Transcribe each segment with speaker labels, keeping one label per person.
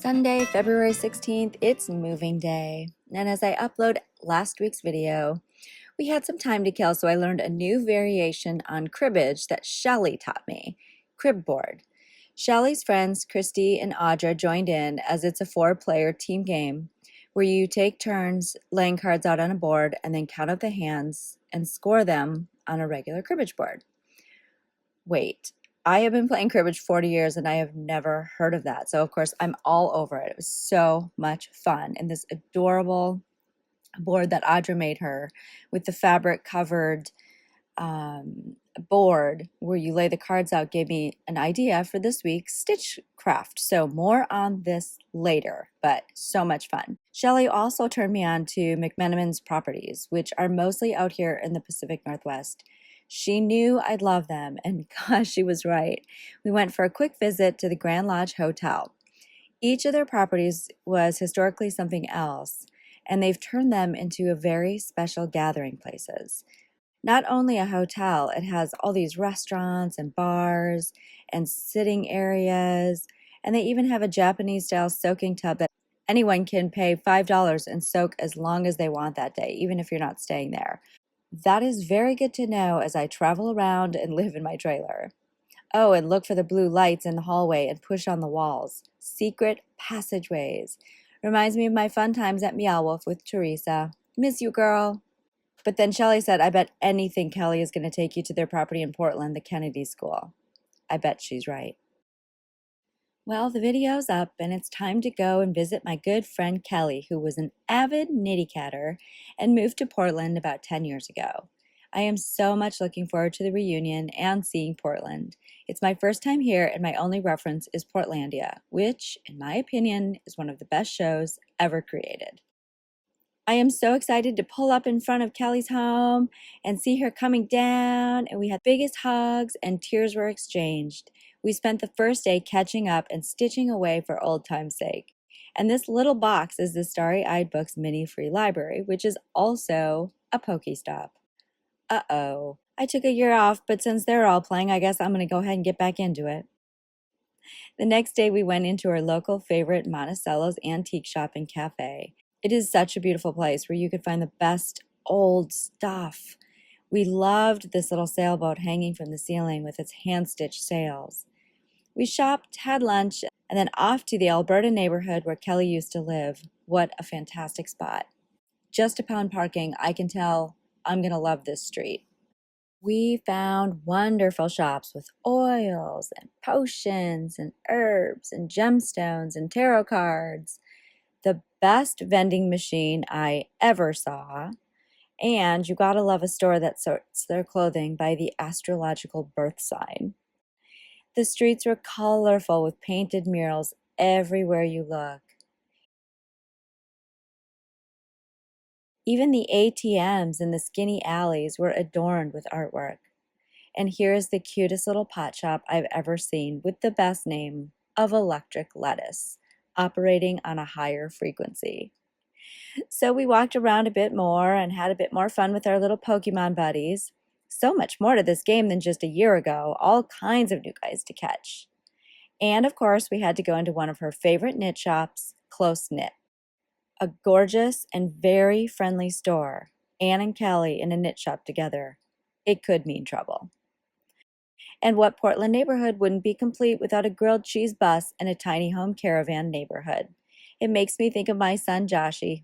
Speaker 1: Sunday, February 16th, it's moving day. And as I upload last week's video, we had some time to kill, so I learned a new variation on cribbage that Shelly taught me, crib board. Shelly's friends, Christy and Audra, joined in as it's a 4-player team game where you take turns laying cards out on a board and then count up the hands and score them on a regular cribbage board. Wait, I have been playing cribbage 40 years and I have never heard of that. So of course I'm all over it. It was so much fun. And this adorable board that Audra made her with the fabric covered board where you lay the cards out gave me an idea for this week's stitch craft. So more on this later, but so much fun. Shelly also turned me on to McMenamin's properties, which are mostly out here in the Pacific Northwest. She knew I'd love them, and gosh, she was right. We went for a quick visit to the Grand Lodge Hotel. Each of their properties was historically something else, and they've turned them into a very special gathering places. Not only a hotel, it has all these restaurants and bars and sitting areas, and they even have a Japanese-style soaking tub that anyone can pay $5 and soak as long as they want that day, even if you're not staying there. That is very good to know as I travel around and live in my trailer. Oh, and look for the blue lights in the hallway and push on the walls. Secret passageways. Reminds me of my fun times at Meow Wolf with Teresa. Miss you, girl. But then Shelly said, I bet anything Kelly is going to take you to their property in Portland, the Kennedy School. I bet she's right. Well, the video's up and it's time to go and visit my good friend Kelly, who was an avid nitty-catter and moved to Portland about 10 years ago. I am so much looking forward to the reunion and seeing Portland. It's my first time here and my only reference is Portlandia, which, in my opinion, is one of the best shows ever created. I am so excited to pull up in front of Kelly's home and see her coming down, and we had the biggest hugs and tears were exchanged. We spent the first day catching up and stitching away for old time's sake. And this little box is the Starry-Eyed Books mini free library, which is also a Pokestop. Uh-oh. I took a year off, but since they're all playing, I guess I'm going to go ahead and get back into it. The next day we went into our local favorite Monticello's Antique Shop and Cafe. It is such a beautiful place where you could find the best old stuff. We loved this little sailboat hanging from the ceiling with its hand-stitched sails. We shopped, had lunch, and then off to the Alberta neighborhood where Kelly used to live. What a fantastic spot. Just upon parking, I can tell I'm going to love this street. We found wonderful shops with oils and potions and herbs and gemstones and tarot cards. The best vending machine I ever saw. And you gotta love a store that sorts their clothing by the astrological birth sign. The streets were colorful with painted murals everywhere you look. Even the ATMs in the skinny alleys were adorned with artwork. And here's the cutest little pot shop I've ever seen with the best name of Electric Lettuce, operating on a higher frequency. So we walked around a bit more and had a bit more fun with our little Pokemon buddies. So much more to this game than just a year ago, all kinds of new guys to catch. And of course, we had to go into one of her favorite knit shops, Close Knit. A gorgeous and very friendly store. Anne and Kelly in a knit shop together. It could mean trouble. And what Portland neighborhood wouldn't be complete without a grilled cheese bus and a tiny home caravan neighborhood? It makes me think of my son, Joshy.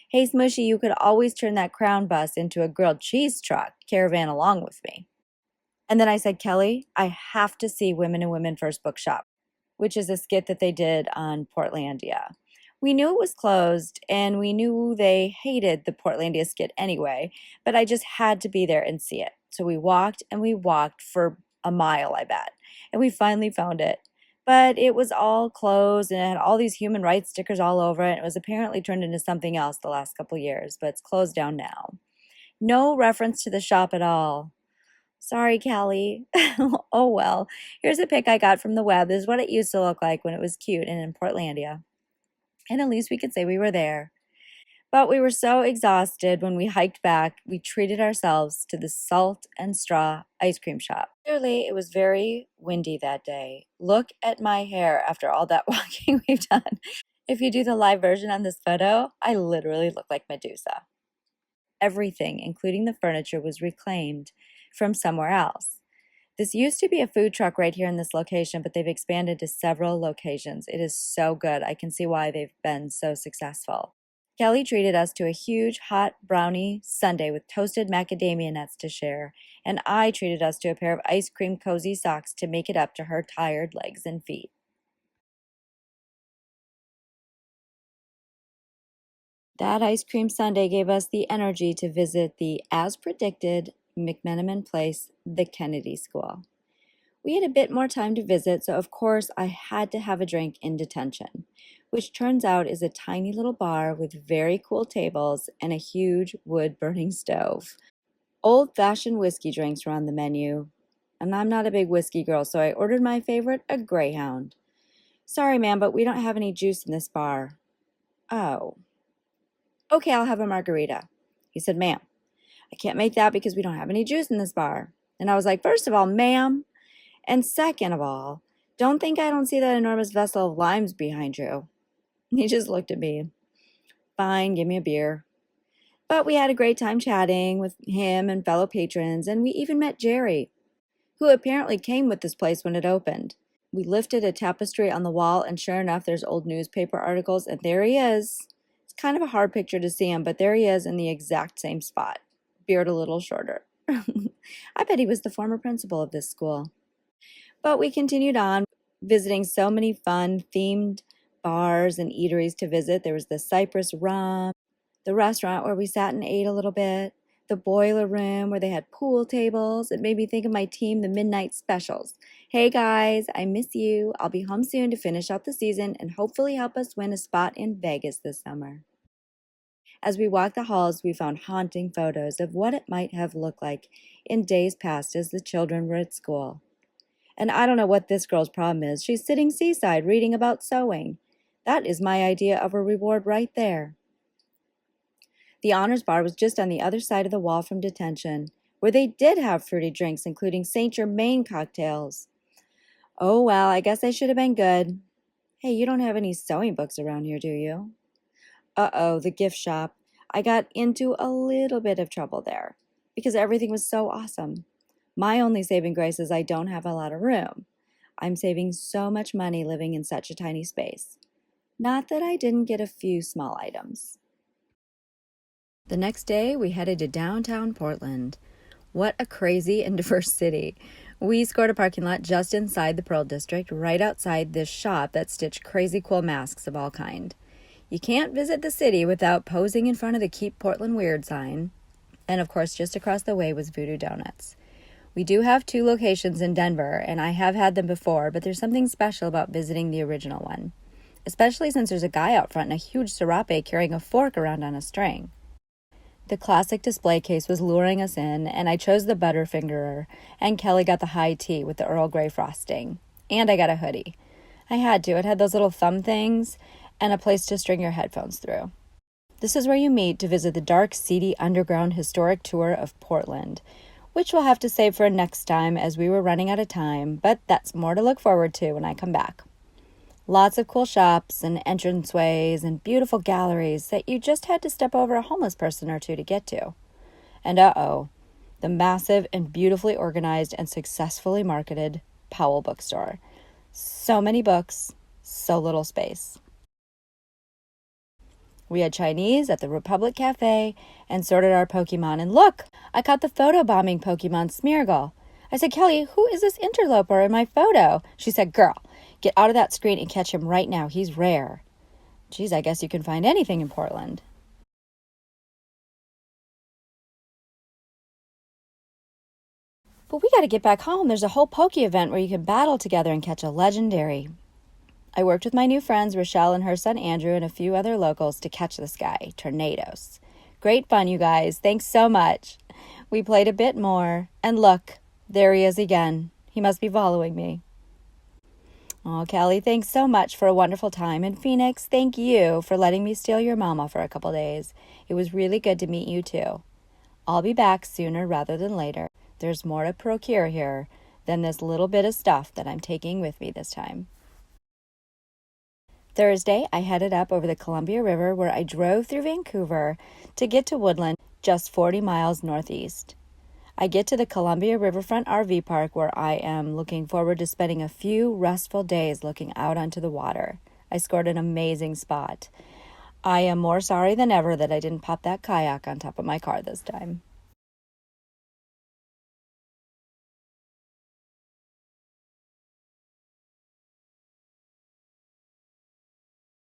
Speaker 1: Hey, Smushy, you could always turn that Crown bus into a grilled cheese truck, caravan along with me. And then I said, Kelly, I have to see Women and Women First Bookshop, which is a skit that they did on Portlandia. We knew it was closed, and we knew they hated the Portlandia skit anyway, but I just had to be there and see it. So we walked and we walked for a mile, I bet, and we finally found it. But it was all closed and it had all these human rights stickers all over it. It was apparently turned into something else the last couple years, but it's closed down now. No reference to the shop at all. Sorry, Callie. Oh well. Here's a pic I got from the web. This is what it used to look like when it was cute and in Portlandia. And at least we could say we were there. But we were so exhausted when we hiked back, we treated ourselves to the Salt and Straw ice cream shop. Clearly, it was very windy that day. Look at my hair after all that walking we've done. If you do the live version on this photo, I literally look like Medusa. Everything, including the furniture, was reclaimed from somewhere else. This used to be a food truck right here in this location, but they've expanded to several locations. It is so good. I can see why they've been so successful. Kelly treated us to a huge hot brownie sundae with toasted macadamia nuts to share, and I treated us to a pair of ice cream cozy socks to make it up to her tired legs and feet. That ice cream sundae gave us the energy to visit the, as predicted, McMenamin Place, the Kennedy School. We had a bit more time to visit, so of course I had to have a drink in detention, which turns out is a tiny little bar with very cool tables and a huge wood-burning stove. Old-fashioned whiskey drinks were on the menu, and I'm not a big whiskey girl, so I ordered my favorite, a Greyhound. Sorry, ma'am, but we don't have any juice in this bar. Oh. Okay, I'll have a margarita. He said, ma'am, I can't make that because we don't have any juice in this bar. And I was like, first of all, ma'am, and second of all, don't think I don't see that enormous vessel of limes behind you. He just looked at me. Fine, give me a beer. But we had a great time chatting with him and fellow patrons, and we even met Jerry, who apparently came with this place when it opened. We lifted a tapestry on the wall, and sure enough, there's old newspaper articles, and there he is. It's kind of a hard picture to see him, but there he is in the exact same spot. Beard a little shorter. I bet he was the former principal of this school. But we continued on, visiting so many fun themed bars and eateries to visit. There was the Cypress Rum, the restaurant where we sat and ate a little bit, the boiler room where they had pool tables. It made me think of my team, the Midnight Specials. Hey guys, I miss you. I'll be home soon to finish out the season and hopefully help us win a spot in Vegas this summer. As we walked the halls, we found haunting photos of what it might have looked like in days past as the children were at school. And I don't know what this girl's problem is. She's sitting seaside reading about sewing. That is my idea of a reward right there. The honors bar was just on the other side of the wall from detention, where they did have fruity drinks, including Saint Germain cocktails. Oh, well, I guess I should have been good. Hey, you don't have any sewing books around here, do you? Uh-oh, the gift shop. I got into a little bit of trouble there because everything was so awesome. My only saving grace is I don't have a lot of room. I'm saving so much money living in such a tiny space. Not that I didn't get a few small items. The next day, we headed to downtown Portland. What a crazy and diverse city. We scored a parking lot just inside the Pearl District, right outside this shop that stitched crazy cool masks of all kind. You can't visit the city without posing in front of the Keep Portland Weird sign. And of course, just across the way was Voodoo Donuts. We do have 2 locations in Denver, and I have had them before, but there's something special about visiting the original one, especially since there's a guy out front in a huge serape carrying a fork around on a string. The classic display case was luring us in, and I chose the Butterfingerer, and Kelly got the high tea with the Earl Grey frosting. And I got a hoodie. I had to. It had those little thumb things and a place to string your headphones through. This is where you meet to visit the dark, seedy, underground historic tour of Portland, which we'll have to save for next time as we were running out of time, but that's more to look forward to when I come back. Lots of cool shops and entranceways and beautiful galleries that you just had to step over a homeless person or two to get to. And the massive and beautifully organized and successfully marketed Powell bookstore. So many books, so little space. We had Chinese at the Republic Cafe and sorted our Pokemon. And look, I caught the photobombing Pokemon Smeargle. I said, Kelly, who is this interloper in my photo? She said, girl, get out of that screen and catch him right now. He's rare. Geez, I guess you can find anything in Portland. But we got to get back home. There's a whole Poke event where you can battle together and catch a legendary. I worked with my new friends, Rochelle and her son Andrew, and a few other locals to catch this guy, Tornadoes. Great fun, you guys. Thanks so much. We played a bit more, and look, there he is again. He must be following me. Oh, Kelly, thanks so much for a wonderful time in Phoenix. Thank you for letting me steal your mama for a couple days. It was really good to meet you too. I'll be back sooner rather than later. There's more to procure here than this little bit of stuff that I'm taking with me this time. Thursday, I headed up over the Columbia River where I drove through Vancouver to get to Woodland, just 40 miles northeast. I get to the Columbia Riverfront RV Park where I am looking forward to spending a few restful days looking out onto the water. I scored an amazing spot. I am more sorry than ever that I didn't pop that kayak on top of my car this time.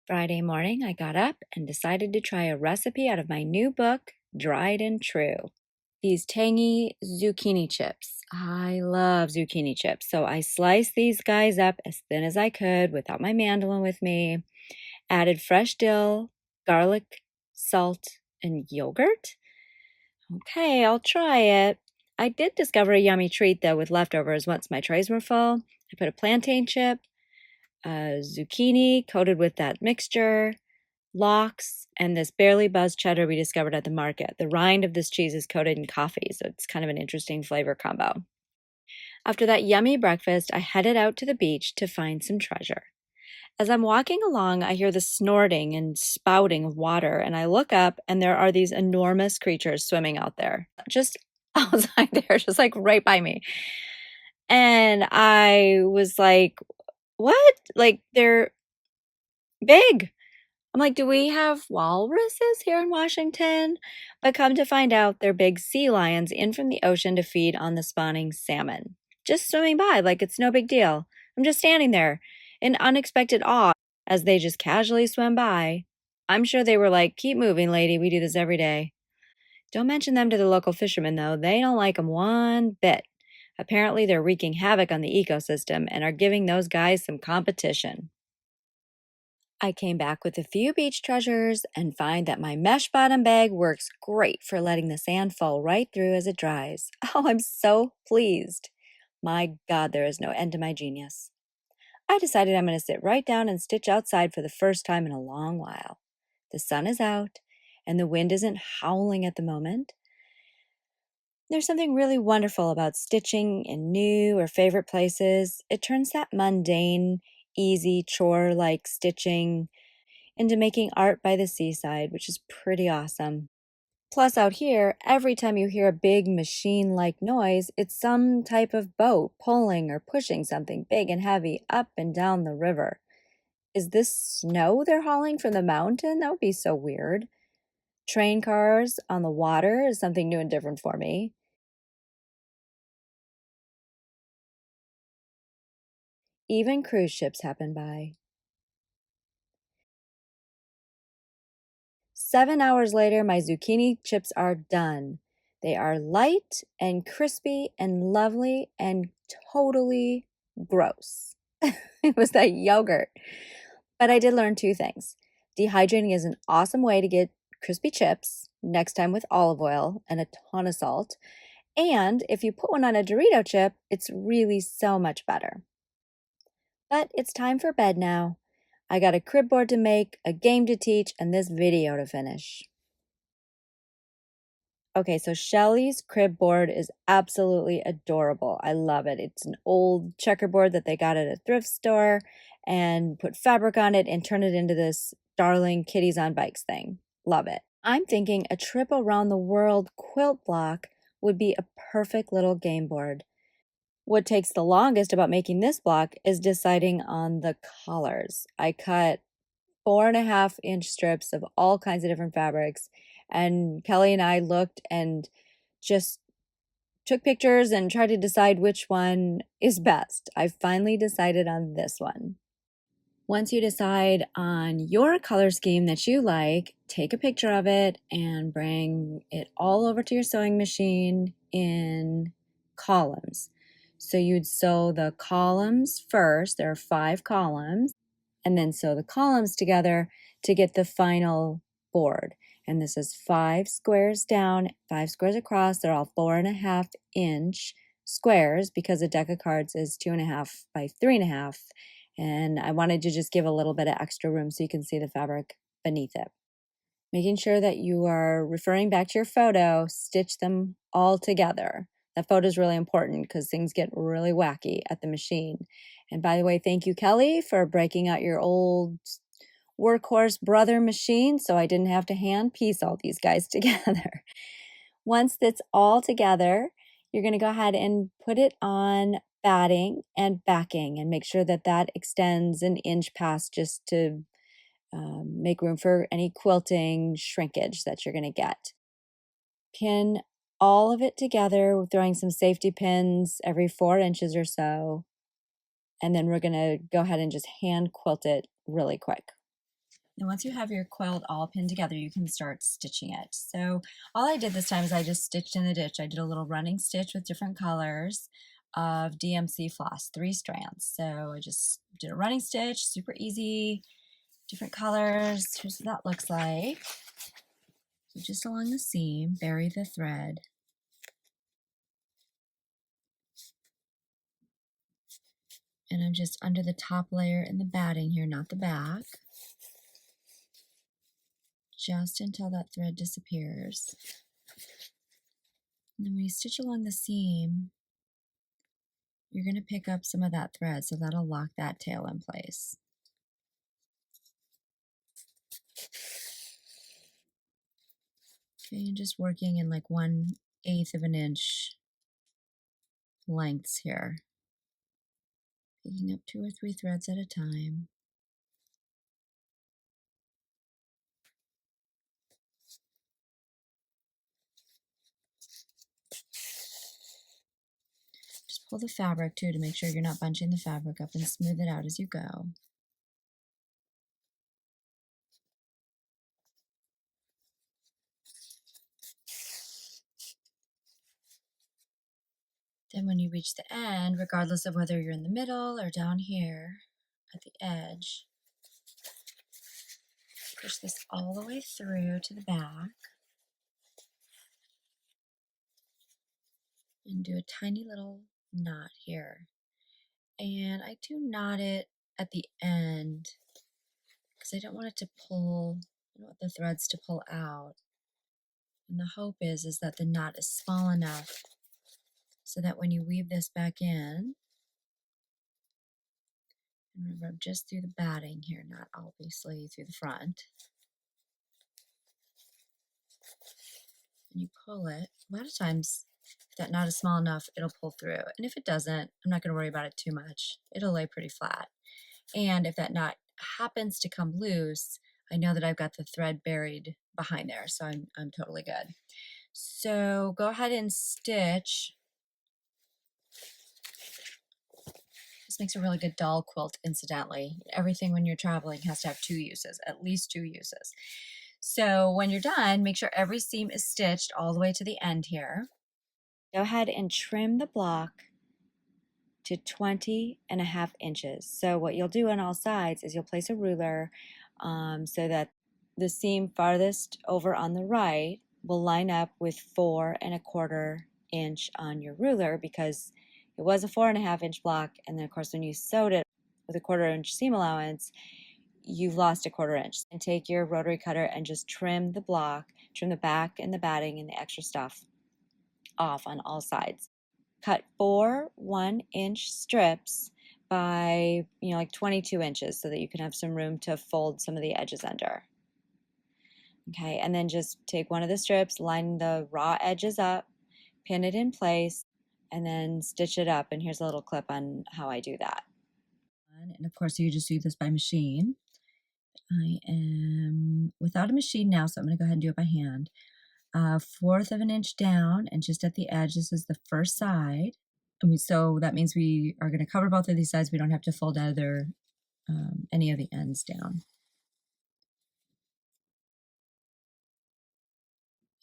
Speaker 1: Friday morning, I got up and decided to try a recipe out of my new book, Dried and True. These tangy zucchini chips. I love zucchini chips. So I sliced these guys up as thin as I could without my mandolin with me, added fresh dill, garlic, salt, and yogurt. Okay, I'll try it. I did discover a yummy treat though with leftovers once my trays were full. I put a plantain chip, a zucchini coated with that mixture, lox, and this barely buzzed cheddar we discovered at the market. The rind of this cheese is coated in coffee, so it's kind of an interesting flavor combo. After that yummy breakfast, I headed out to the beach to find some treasure. As I'm walking along, I hear the snorting and spouting of water, and I look up, and there are these enormous creatures swimming out there, just outside there, just like right by me. And I was like, what? Like, they're big. I'm like, do we have walruses here in Washington? But come to find out, they're big sea lions in from the ocean to feed on the spawning salmon. Just swimming by like it's no big deal. I'm just standing there in unexpected awe as they just casually swim by. I'm sure they were like, keep moving, lady. We do this every day. Don't mention them to the local fishermen, though. They don't like them one bit. Apparently, they're wreaking havoc on the ecosystem and are giving those guys some competition. I came back with a few beach treasures and find that my mesh bottom bag works great for letting the sand fall right through as it dries. Oh, I'm so pleased. My God, there is no end to my genius. I decided I'm going to sit right down and stitch outside for the first time in a long while. The sun is out and the wind isn't howling at the moment. There's something really wonderful about stitching in new or favorite places. It turns that mundane, easy chore like stitching into making art by the seaside, which is pretty awesome. Plus, out here, every time you hear a big machine like noise, it's some type of boat pulling or pushing something big and heavy up and down the river. Is this snow they're hauling from the mountain? That would be so weird. Train cars on the water is something new and different for me. Even cruise ships happen by. 7 hours later, my zucchini chips are done. They are light and crispy and lovely and totally gross. It was that yogurt. But I did learn two things. Dehydrating is an awesome way to get crispy chips, next time with olive oil and a ton of salt. And if you put one on a Dorito chip, it's really so much better. But it's time for bed now. I got a crib board to make, a game to teach, and this video to finish. Okay, so Shelly's crib board is absolutely adorable. I love it. It's an old checkerboard that they got at a thrift store and put fabric on it and turned it into this darling kitties on bikes thing. Love it. I'm thinking a trip around the world quilt block would be a perfect little game board. What takes the longest about making this block is deciding on the colors. I cut 4.5-inch strips of all kinds of different fabrics. And Kelly and I looked and just took pictures and tried to decide which one is best. I finally decided on this one. Once you decide on your color scheme that you like, take a picture of it and bring it all over to your sewing machine in columns. So you'd sew the columns first. There are 5 columns, and then sew the columns together to get the final board. And this is 5 squares down, 5 squares across. They're all 4.5-inch squares because a deck of cards is 2.5 by 3.5. And I wanted to just give a little bit of extra room so you can see the fabric beneath it. Making sure that you are referring back to your photo, stitch them all together. That photo is really important because things get really wacky at the machine. And by the way, thank you, Kelly, for breaking out your old workhorse brother machine so I didn't have to hand piece all these guys together. Once that's all together, you're going to go ahead and put it on batting and backing and make sure that that extends an inch past just to make room for any quilting shrinkage that you're going to get. Pin all of it together, throwing some safety pins every 4 inches or so. And then we're going to go ahead and just hand quilt it really quick. And once you have your quilt all pinned together, you can start stitching it. So all I did this time is I just stitched in the ditch. I did a little running stitch with different colors of DMC floss, 3 strands. So I just did a running stitch, super easy, different colors. Here's what that looks like. So just along the seam, bury the thread. And I'm just under the top layer in the batting here, not the back. Just until that thread disappears. And then when you stitch along the seam, you're going to pick up some of that thread, so that'll lock that tail in place. Okay, and just working in like 1/8 of an inch lengths here. Picking up 2 or 3 threads at a time. Just pull the fabric too to make sure you're not bunching the fabric up, and smooth it out as you go. Then when you reach the end, regardless of whether you're in the middle or down here at the edge, push this all the way through to the back and do a tiny little knot here. And I do knot it at the end because I don't want it to pull, I don't want the threads to pull out. And the hope is that the knot is small enough so that when you weave this back in, and remember I'm just through the batting here, not obviously through the front, and you pull it, a lot of times if that knot is small enough, it'll pull through. And if it doesn't, I'm not going to worry about it too much. It'll lay pretty flat. And if that knot happens to come loose, I know that I've got the thread buried behind there, so I'm totally good. So go ahead and stitch. This makes a really good doll quilt, incidentally. Everything when you're traveling has to have 2 uses, at least 2 uses. So when you're done, make sure every seam is stitched all the way to the end here. Go ahead and trim the block to 20.5 inches. So what you'll do on all sides is you'll place a ruler so that the seam farthest over on the right will line up with 4.25 inch on your ruler, because it was a 4.5 inch block, and then of course when you sewed it with a 1/4 inch seam allowance, you've lost a 1/4 inch. And take your rotary cutter and just trim the block, trim the back and the batting and the extra stuff off on all sides. Cut 4 1-inch strips by, like 22 inches so that you can have some room to fold some of the edges under. Okay, and then just take one of the strips, line the raw edges up, pin it in place, and then stitch it up. And here's a little clip on how I do that. And of course, you just do this by machine. I am without a machine now, so I'm going to go ahead and do it by hand. 1/4 of an inch down, and just at the edge, this is the first side. So that means we are going to cover both of these sides. We don't have to fold either any of the ends down.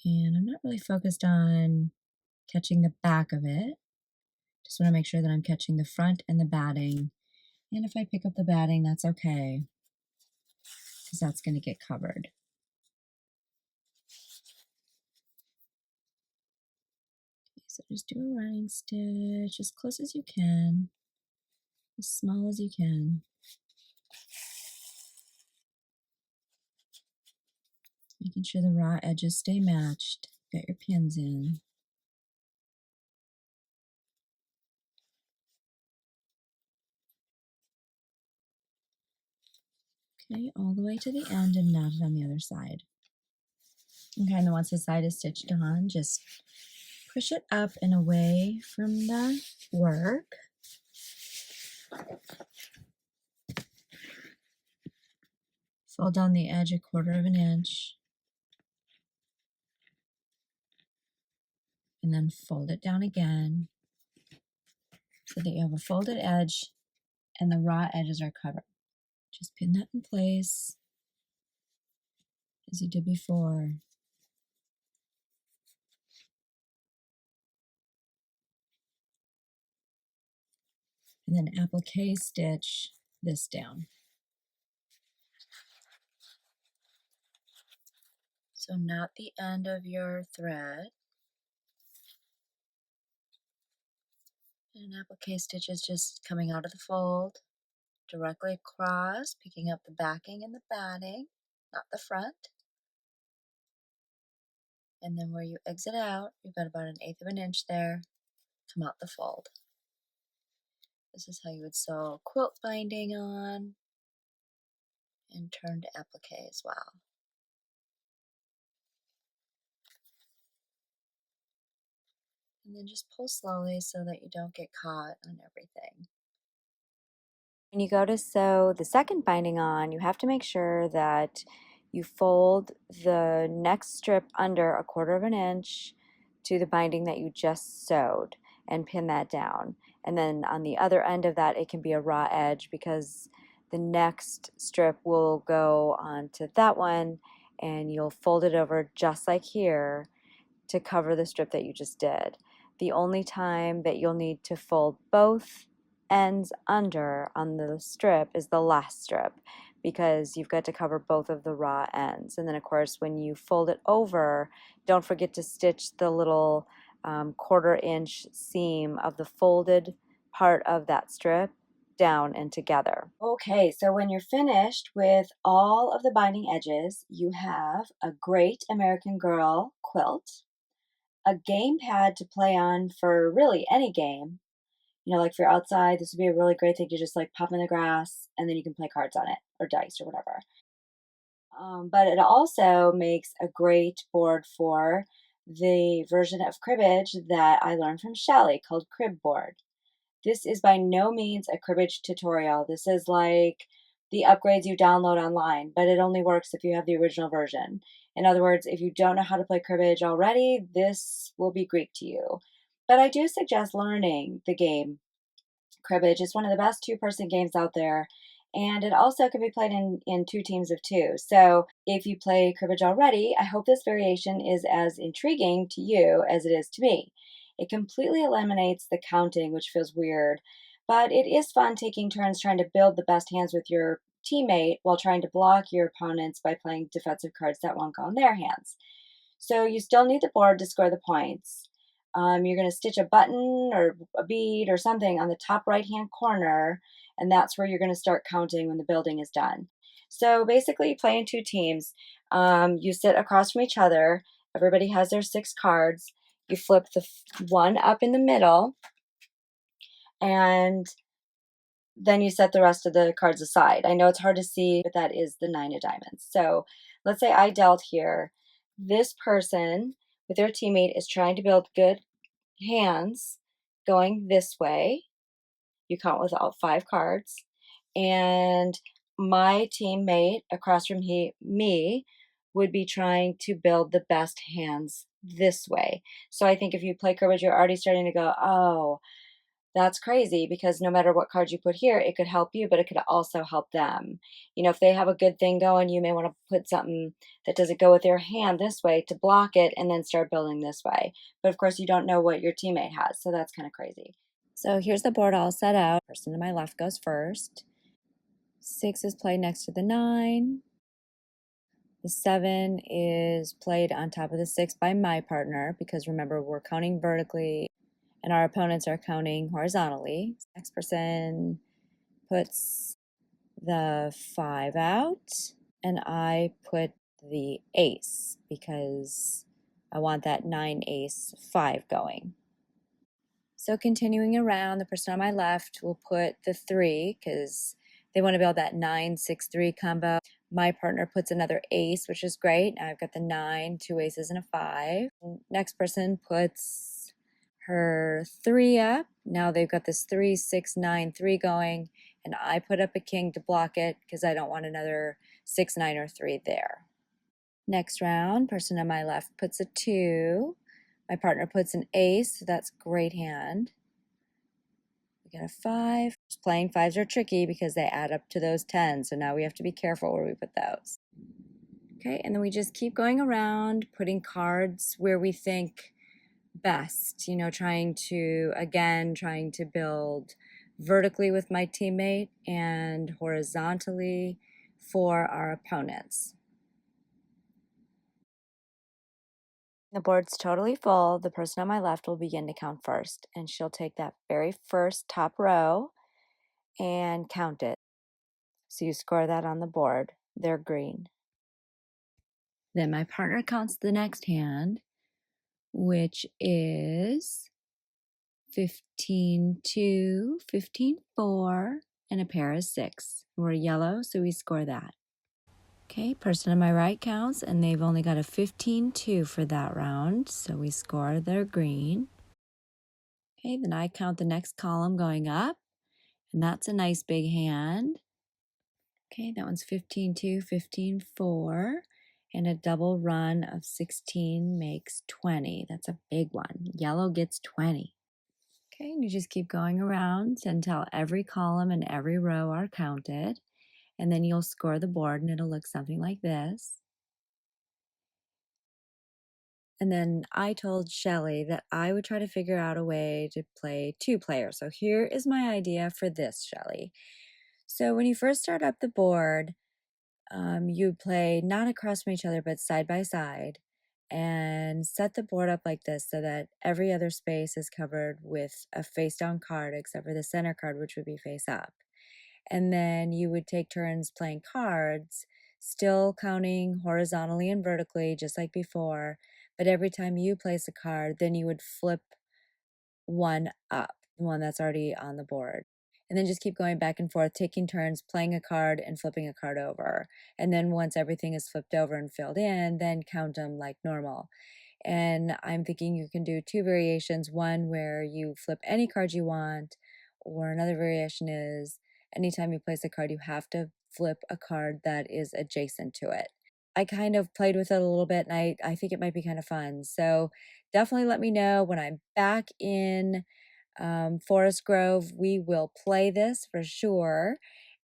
Speaker 1: And I'm not really focused on catching the back of it. Just want to make sure that I'm catching the front and the batting. And if I pick up the batting, that's okay, because that's going to get covered. Okay, so just do a running stitch as close as you can, as small as you can. Making sure the raw edges stay matched. Get your pins in. Okay, all the way to the end and knot it on the other side. Okay, and then once the side is stitched on, just push it up and away from the work. Fold down the edge 1/4 inch. And then fold it down again so that you have a folded edge and the raw edges are covered. Just pin that in place as you did before. And then applique stitch this down. So knot the end of your thread. And applique stitch is just coming out of the fold, directly across, picking up the backing and the batting, not the front. And then where you exit out, you've got about 1/8 inch there, come out the fold. This is how you would sew quilt binding on and turn to applique as well. And then just pull slowly so that you don't get caught on everything. When you go to sew the second binding on, you have to make sure that you fold the next strip under 1/4 inch to the binding that you just sewed and pin that down. And then on the other end of that, it can be a raw edge because the next strip will go onto that one and you'll fold it over just like here to cover the strip that you just did. The only time that you'll need to fold both ends under on the strip is the last strip because you've got to cover both of the raw ends. And then of course when you fold it over, don't forget to stitch the little 1/4 inch seam of the folded part of that strip down and together. Okay, so when you're finished with all of the binding edges, you have a great American Girl quilt, a game pad to play on for really any game. You know, like if you're outside, this would be a really great thing to just like pop in the grass and then you can play cards on it or dice or whatever. But it also makes a great board for the version of cribbage that I learned from Shelly called Crib Board. This is by no means a cribbage tutorial. This is like the upgrades you download online, but it only works if you have the original version. In other words, if you don't know how to play cribbage already, this will be Greek to you. But I do suggest learning the game cribbage. It's one of the best two-person games out there, and it also can be played in 2 teams of 2. So if you play cribbage already, I hope this variation is as intriguing to you as it is to me. It completely eliminates the counting, which feels weird, but it is fun taking turns trying to build the best hands with your teammate while trying to block your opponents by playing defensive cards that won't go in their hands. So you still need the board to score the points. You're going to stitch a button or a bead or something on the top right-hand corner, and that's where you're going to start counting when the building is done. So basically, you play in 2 teams. You sit across from each other. Everybody has their 6 cards. You flip the one up in the middle, and then you set the rest of the cards aside. I know it's hard to see, but that is the 9 of diamonds. So let's say I dealt here. This person with their teammate is trying to build good hands going this way. You count with all 5 cards. And my teammate across from me would be trying to build the best hands this way. So I think if you play cribbage, you're already starting to go, oh, that's crazy, because no matter what card you put here, it could help you, but it could also help them. You know, if they have a good thing going, you may want to put something that doesn't go with their hand this way to block it and then start building this way. But of course, you don't know what your teammate has, so that's kind of crazy. So here's the board all set out. The person to my left goes first. 6 is played next to the 9. The 7 is played on top of the 6 by my partner, because remember, we're counting vertically and our opponents are counting horizontally. Next person puts the 5 out, and I put the ace because I want that 9 ace 5 going. So continuing around, the person on my left will put the 3 because they want to build that 9 6 3 combo. My partner puts another ace, which is great. Now I've got the 9, 2 aces, and a 5. Next person puts her 3 up. Now they've got this 3 6 9 3 going, and I put up a king to block it because I don't want another 6 9 or 3 there. Next round, person on my left puts a 2. My partner puts an ace, so that's a great hand. We got a 5. Playing 5s are tricky because they add up to those 10s, so now we have to be careful where we put those. Okay, and then we just keep going around, putting cards where we think best, you know, trying to build vertically with my teammate and horizontally for our opponents. The board's totally full. The person on my left will begin to count first, and she'll take that very first top row and count it. So you score that on the board. They're green. Then my partner counts the next hand, which is 15 2, 15 4, and a pair of 6. We're yellow, so we score that. Okay, person on my right counts, and they've only got a 15 2 for that round, so we score their green. Okay, then I count the next column going up, and that's a nice big hand. Okay, that one's 15 2, 15 4, and a double run of 16 makes 20. That's a big one. Yellow gets 20. Okay, and you just keep going around until every column and every row are counted, and then you'll score the board, and it'll look something like this. And then I told Shelly that I would try to figure out a way to play 2 players. So here is my idea for this, Shelly. So when you first start up the board, you play not across from each other, but side by side, and set the board up like this so that every other space is covered with a face down card except for the center card, which would be face up. And then you would take turns playing cards, still counting horizontally and vertically, just like before. But every time you place a card, then you would flip one up, the one that's already on the board. And then just keep going back and forth, taking turns, playing a card and flipping a card over. And then once everything is flipped over and filled in, then count them like normal. And I'm thinking you can do 2 variations, one where you flip any card you want, or another variation is anytime you place a card, you have to flip a card that is adjacent to it. I kind of played with it a little bit, and I think it might be kind of fun. So definitely let me know when I'm back in Forest Grove. We will play this for sure.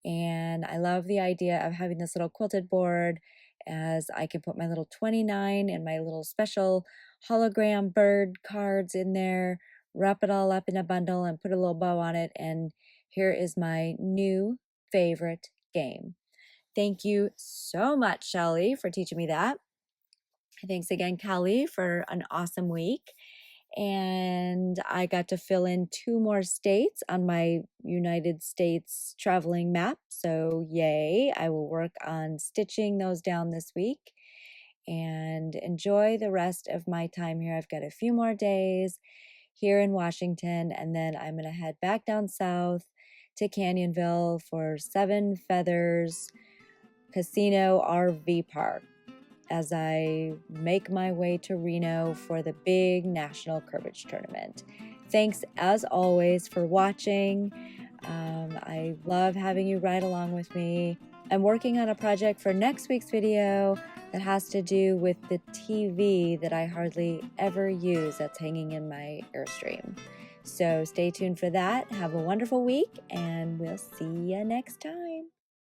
Speaker 1: And I love the idea of having this little quilted board, as I can put my little 29 and my little special hologram bird cards in there, wrap it all up in a bundle and put a little bow on it. And here is my new favorite game. Thank you so much, Shelly, for teaching me that. Thanks again, Kelly, for an awesome week. And I got to fill in 2 more states on my United States traveling map. So yay, I will work on stitching those down this week and enjoy the rest of my time here. I've got a few more days here in Washington, and then I'm going to head back down south to Canyonville for 7 Feathers Casino RV Park as I make my way to Reno for the big national cribbage tournament. Thanks as always for watching. I love having you ride along with me. I'm working on a project for next week's video that has to do with the TV that I hardly ever use that's hanging in my Airstream. So stay tuned for that. Have a wonderful week, and we'll see you next time.